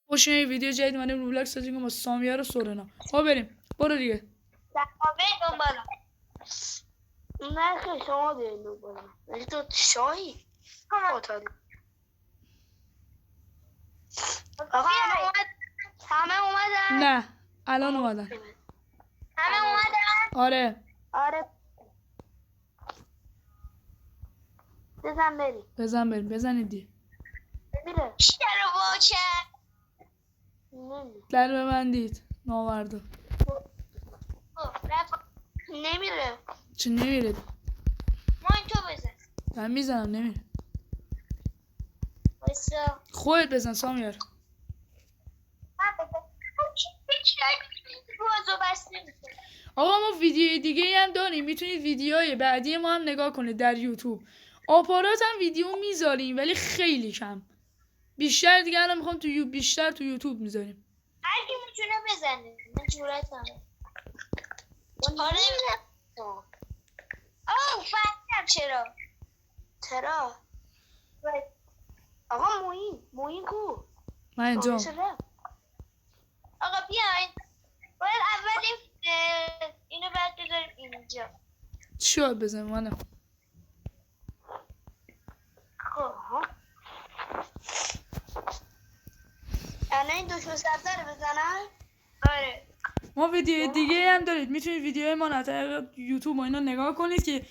خوش این ویدیو جدید من روبلاکس سازی کنم با سامیار و سورنا. ما بریم. برو دیگه. بریم دنبالم. نه که شما بیاین دنبالم. ولی تو شاهی معتادی. آقا همه اومدن؟ نه الان اومدن. همه اومدن؟ آره بزن بریم. بریم بزنید دیگه. میره چی در واچه؟ در ببندید ناوردا. نمیره. چه نمیره؟ ما این تو بزن. من میزنم نمیره. وایسا. خودت بزن سامیار. آقا ما ویدیو دیگه هم داریم، میتونید ویدیوهای بعدی ما هم نگاه کنید در یوتیوب. آپارات هم ویدیو میذاریم ولی خیلی کم. بیشتر دیگه الان میخوام بیشتر تو یوتیوب میذاریم. هر کی میتونه بزنه. من جورت ندارم. آره نمیدونم. فهمیدم چرا آقا موین کو؟ من اینجا. آقا بیاین. باید اول اینو بعد بذاریم اینجا. چی باید بزنیم منم؟ خب الان این دکمه سبزه رو بزنم؟ آره. ما ویدیو دیگه هم دارید، میتونید ویدیوهای ما رو یوتیوب و اینا نگاه کنید که الان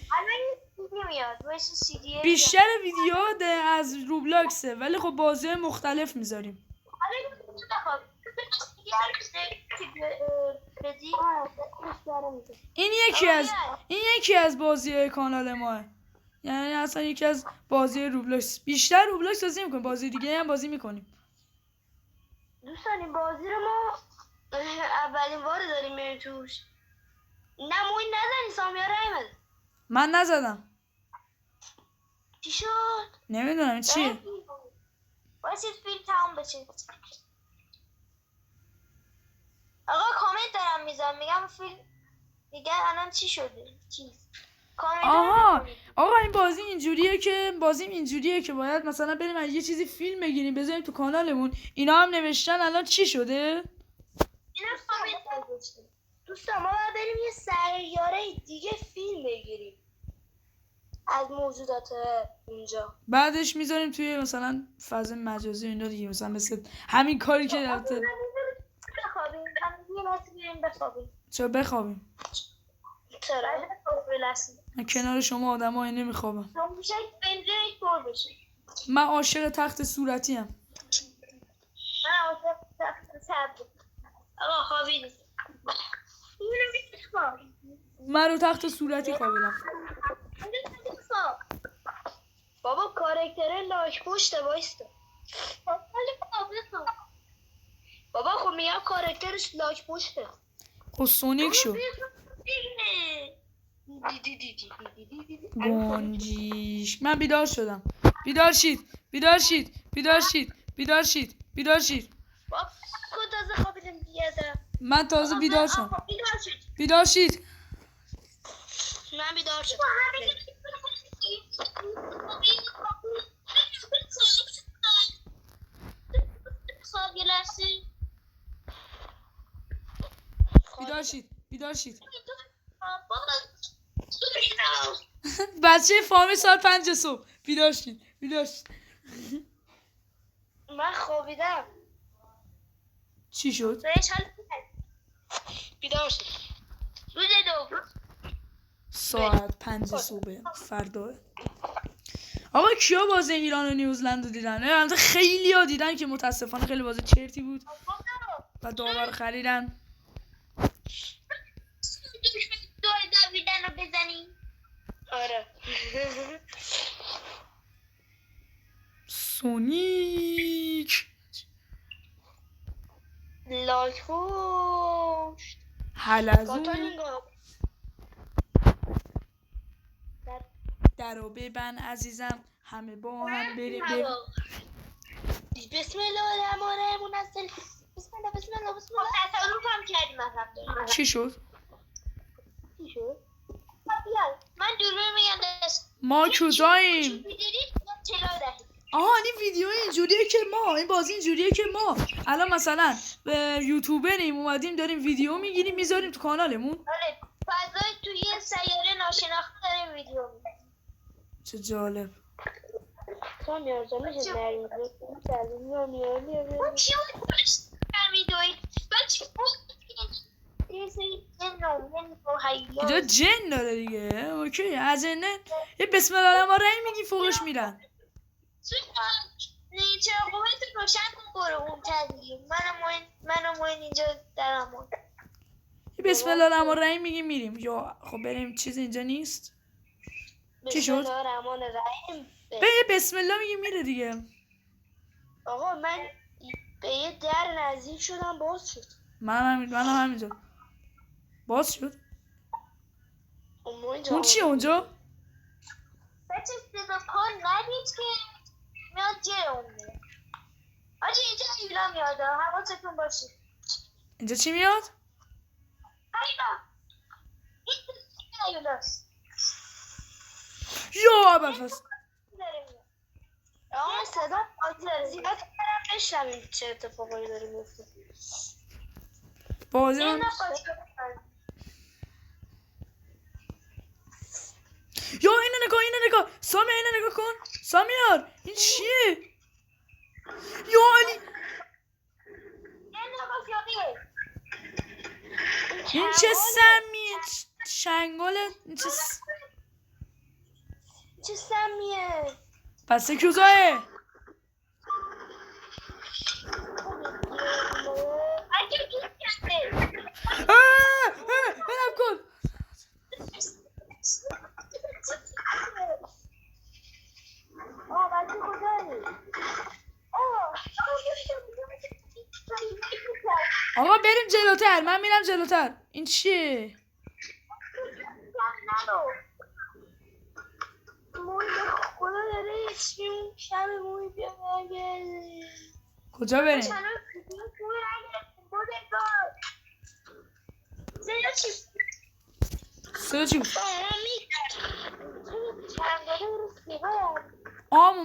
یه سیدی میاد. واسه سیدی بیشتر ویدیوها از روبلاکسه ولی خب بازی مختلف میذاریم. الان تو بخواب این یکی از بازی کانال ماه، یعنی اصلا یکی از بازی روبلاکس. بیشتر روبلاکس بازی میکنیم، بازی دیگه هم بازی میکنیم. دوستان این بازی رو ما اولین بار داریم میریم توش. نه موین نزنی سامیار رای بده. من نزدم. چی شد؟ نمیدونم چیه. واسید فیلم تمام بشه. آقا کامنت دارم میذارم میگم فیلم میگن الان چی شده؟ چیز آقا این بازی اینجوریه که باید مثلا بریم از یه چیزی فیلم بگیریم بذاریم تو کانالمون. اینا هم نوشتن الان چی شده؟ اینا کامنت گذاشتن. دوستان ما باید بریم یه سیاره دیگه فیلم بگیریم از موجودات اونجا. بعدش میذاریم توی مثلا فضا مجازی اینا دیگه، مثلا مثل همین کاری که رفته. بخوابیم. چرا بخوابیم؟ چرا؟ من کنار شما آدمایی نمیخوابم. من عاشق تخت صورتی ام. آقا خوابیدی. من رو تخت صورتی خوابیدم. بابا کاراکتر لاک پشته وایسته. بابا خب میگم کاراکترش لاک پشته. خب سونیک شو. گنجیش. من بیدار شدم. بیدار شید. بابا تازه خوابیدم بیاده. من تازه بیدار شدم. بیدار شید. من بیدار شدم. بیدار شید. بچه فامی ساعت 5 صبح. بیدار شید. من خوابیدم. چی شد؟ بیدار شد. روز دوم ساعت 5 صبح فردا. آقا کیا بازی ایران و نیوزلند رو دیدن؟ خیلی ها دیدن که متاسفانه خیلی بازی چرتی بود و داور خریدن. دویدن رو بزنیم. آره. سونیک لاکوش حلزون درو ببن عزیزم، همه با هم بریم. بسم الله الرحمن الرحیم. بسم الله. تصادف هم کردیم مثلا. چی شد؟ من دوربین میگم ما کجاییم؟ آها این ویدیو اینجوریه که ما این بازی اینجوریه که ما الان مثلا به یوتیوبریم اومدیم داریم ویدیو میگیریم میذاریم تو کانالمون. آره فضای توی یه سیاره ناشناخته داریم ویدیو می‌گیریم. چه جالب. سامیار جان میشه نریم اون چی بود ویدیویی من چی بود یه سری اینجا جن داره دیگه. اوکی از جنه یه بسم الله الرحمن الرحیم میگی فوقش میرن. چرا قومت روشن کن برو اون تدیگی منو موین اینجا درمون یه بسم الله الرحمن الرحیم میگی میریم. یا خب بریم چیز اینجا نیست. چی شد؟ بسم الله الرحمن الرحیم به بسم الله میگی میره دیگه. آقا من به یه در نزدیک شدم باز شد. من همینجا باز شد. اون چیه اونجا؟ بچه صدا کن ندید که میاد جه اونه آجی اینجا ایلا میاد حواستون باشه. اینجا چی میاد؟ ایلا این ایلاست یا ابرفست آقا صدا زیاد کنم نشنویم چه اتفاقایی داره میفته. بازی این من نقاشی یا اینو نگاه سامی اینو نگاه کن سامیار این چیه؟ یا علی این چه سمیه شنگاله چه سمیه پس کیوزایه اگه دوست کرده برم کن بچه کجایی؟ آقا بریم جلوتر من میرم جلوتر. این چیه؟ خدا داره اسمیم شب موی بیاگه کجا بریم؟ صدا چی بود؟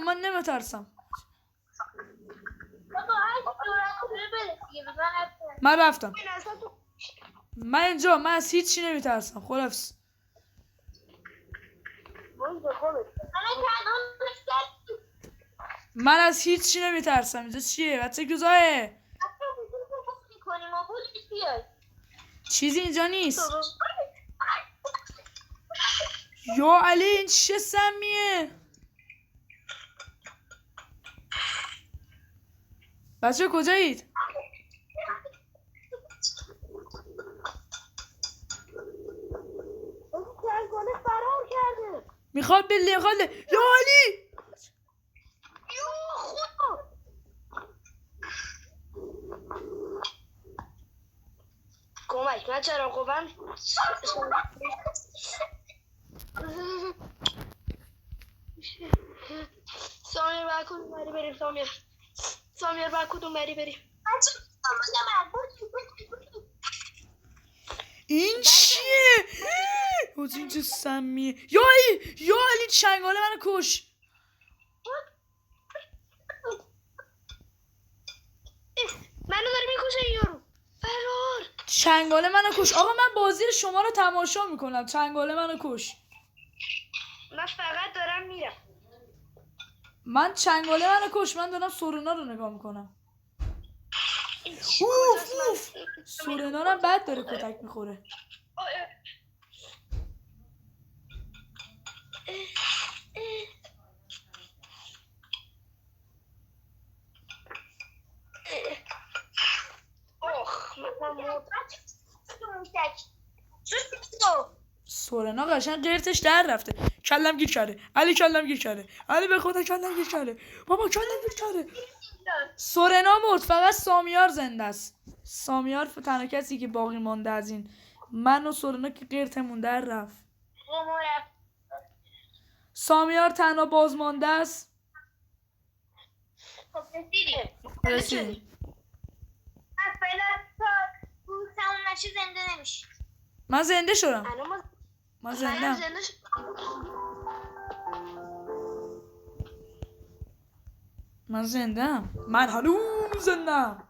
من نمیترسم. من رفتم. من از هیچ چی نمیترسم. خلاص من از هیچ چی نمیترسم. اینجا چیه؟ بچه گوزایه چیزی اینجا نیست. یا علی این چه سمیه؟ بچه کجایید؟ فرار کرده میخواد یا علی کمک من چرا قوام سامیر باید کدوم بری بریم سامیر باید کدوم بری بریم این چیه؟ این چه سمیه؟ یا علی چنگاله منو کش. منو داری میکشه یارو فرار چنگاله منو کش. آقا من بازی شما رو تماشا میکنم. چنگاله منو کش. من فقط دارم میرم. من چنگاله منو کش. من دارم سورنا رو نگاه میکنم. اوف سورنا رو بد داره کتک میخوره. سورنا قشنگ قرتش در رفته. کلم گیر کرده. علی کلم گیر کرده. علی به خدا کلم گیر کرده. بابا کلم گیر کرده. سورنا مرد. فقط سامیار زنده است. سامیار تنها کسی که باقی مانده از این من و سورنا که قرتمون در رفت. سامیار تنها باز مانده است. رسیدیم. زنده نمیشه. من زنده شدم. من زنده. من زندم. من هنوز زندم.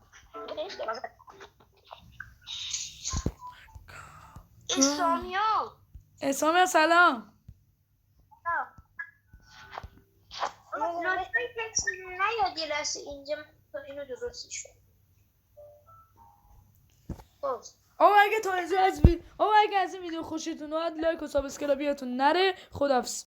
اسلامیان اسلام سلام. لطفا کسی نیاد یه لحظه اینجا تا اینو درستش کنم. اگه تا اینجا از اگه از این ویدیو خوشتون اومد لایک و سابسکرایب یادتون نره. خداحافظ.